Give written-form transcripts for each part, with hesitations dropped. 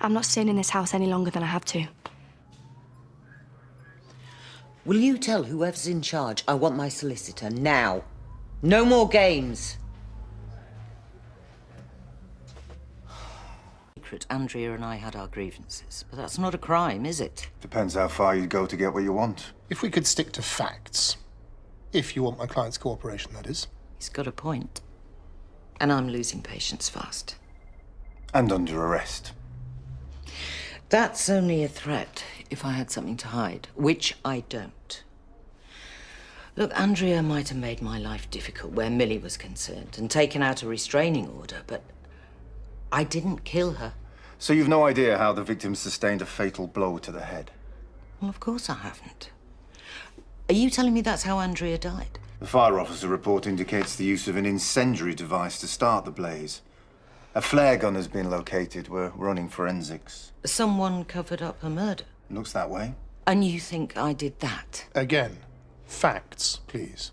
I'm not staying in this house any longer than I have to. Will you tell whoever's in charge I want my solicitor now? No more games. Andrea and I had our grievances, but that's not a crime, is it? Depends how far you'd go to get what you want. If we could stick to facts. If you want my client's cooperation, that is. He's got a point. And I'm losing patience fast. And under arrest. That's only a threat if I had something to hide, which I don't. Look, Andrea might have made my life difficult where Millie was concerned and taken out a restraining order, but I didn't kill her. So you've no idea how the victim sustained a fatal blow to the head? Well, of course I haven't. Are you telling me that's how Andrea died? The fire officer report indicates the use of an incendiary device to start the blaze. A flare gun has been located. We're running forensics. Someone covered up her murder. Looks that way. And you think I did that? Again, facts, please.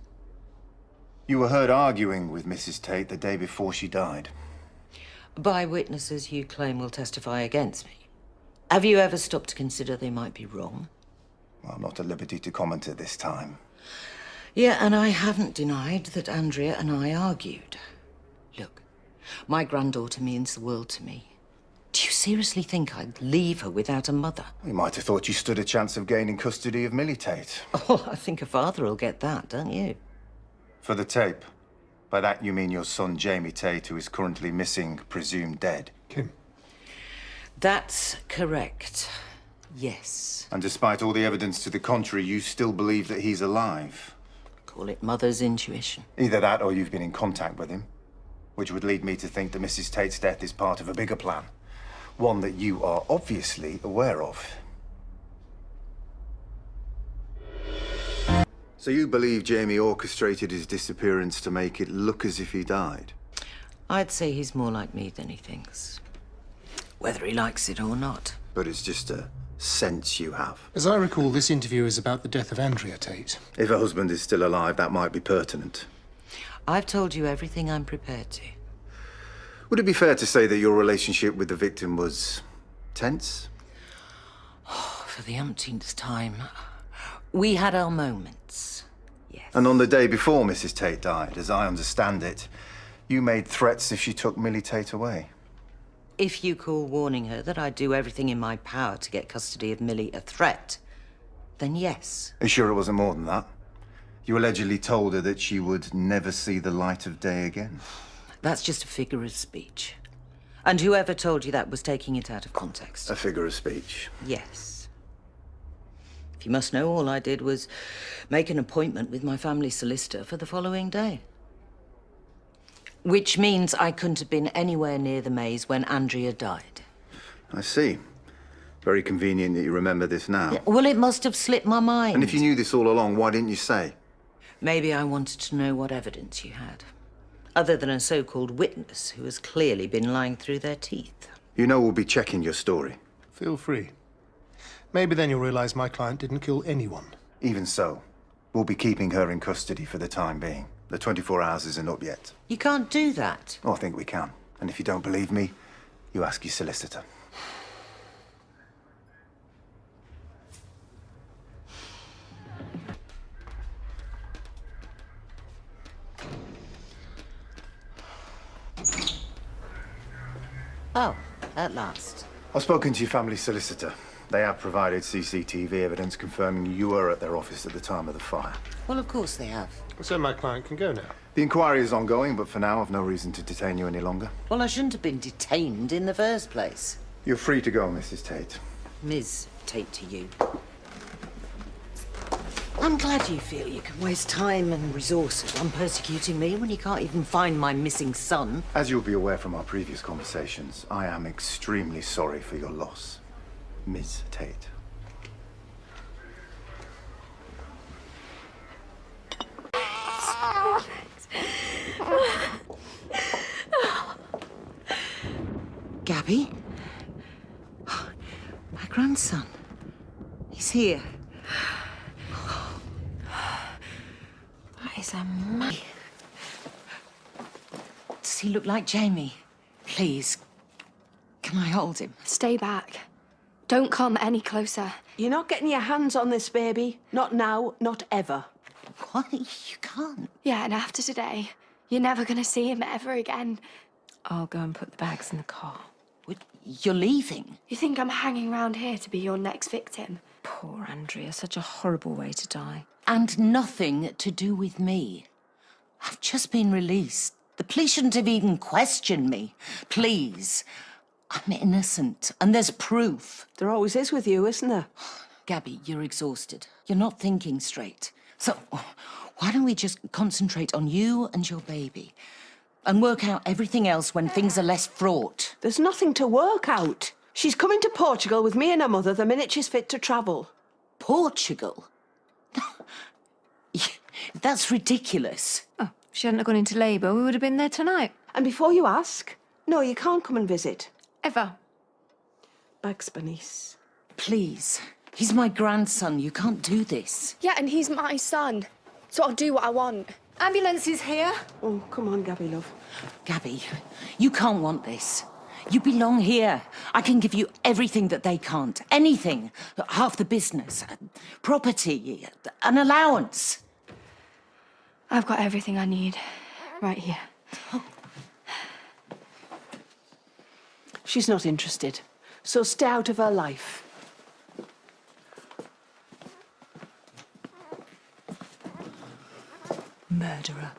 You were heard arguing with Mrs. Tate the day before she died. By witnesses you claim will testify against me. Have you ever stopped to consider they might be wrong? Well, I'm not at liberty to comment at this time. Yeah, and I haven't denied that Andrea and I argued. Look, my granddaughter means the world to me. Do you seriously think I'd leave her without a mother? You might have thought you stood a chance of gaining custody of Millie Tate. Oh, I think a father will get that, don't you? For the tape. By that you mean your son, Jamie Tate, who is currently missing, presumed dead. Kim. That's correct. Yes. And despite all the evidence to the contrary, you still believe that he's alive. Call it mother's intuition. Either that or you've been in contact with him, which would lead me to think that Mrs. Tate's death is part of a bigger plan. One that you are obviously aware of. So you believe Jamie orchestrated his disappearance to make it look as if he died? I'd say he's more like me than he thinks. Whether he likes it or not. But it's just a sense you have. As I recall, this interview is about the death of Andrea Tate. If her husband is still alive, that might be pertinent. I've told you everything I'm prepared to. Would it be fair to say that your relationship with the victim was tense? For the umpteenth time. We had our moments, yes. And on the day before Mrs. Tate died, as I understand it, you made threats if she took Millie Tate away. If you call warning her that I'd do everything in my power to get custody of Millie a threat, then yes. Are you sure it wasn't more than that? You allegedly told her that she would never see the light of day again. That's just a figure of speech. And whoever told you that was taking it out of context. A figure of speech? Yes. If you must know, all I did was make an appointment with my family solicitor for the following day. Which means I couldn't have been anywhere near the maze when Andrea died. I see. Very convenient that you remember this now. Yeah, well, it must have slipped my mind. And if you knew this all along, why didn't you say? Maybe I wanted to know what evidence you had. Other than a so-called witness who has clearly been lying through their teeth. You know we'll be checking your story. Feel free. Maybe then you'll realize my client didn't kill anyone. Even so, we'll be keeping her in custody for the time being. The 24 hours isn't up yet. You can't do that. Oh, I think we can. And if you don't believe me, you ask your solicitor. Oh, at last. I've spoken to your family solicitor. They have provided CCTV evidence confirming you were at their office at the time of the fire. Well, of course they have. So my client can go now. The inquiry is ongoing, but for now I've no reason to detain you any longer. Well, I shouldn't have been detained in the first place. You're free to go, Mrs. Tate. Ms. Tate to you. I'm glad you feel you can waste time and resources on persecuting me when you can't even find my missing son. As you'll be aware from our previous conversations, I am extremely sorry for your loss, Ms. Tate. Gabby? My grandson. He's here. That is amazing. Does he look like Jamie? Please, Can I hold him? Stay back. Don't come any closer. You're not getting your hands on this baby. Not now, not ever. Why? You can't. Yeah, and after today, you're never gonna see him ever again. I'll go and put the bags in the car. What, you're leaving? You think I'm hanging around here to be your next victim? Poor Andrea, such a horrible way to die. And nothing to do with me. I've just been released. The police shouldn't have even questioned me. Please. I'm innocent, and there's proof. There always is with you, isn't there? Gabby, you're exhausted. You're not thinking straight. So, why don't we just concentrate on you and your baby? And work out everything else when things are less fraught. There's nothing to work out. She's coming to Portugal with me and her mother the minute she's fit to travel. Portugal? That's ridiculous. Oh, if she hadn't have gone into labour, we would have been there tonight. And before you ask, no, you can't come and visit. Ever. Bugs Bunnies. Please. He's my grandson. You can't do this. Yeah, and he's my son, so I'll do what I want. Ambulance is here. Oh, come on, Gabby, love. Gabby, you can't want this. You belong here. I can give you everything that they can't. Anything. Half the business. Property. An allowance. I've got everything I need right here. She's not interested, so stay out of her life. Murderer.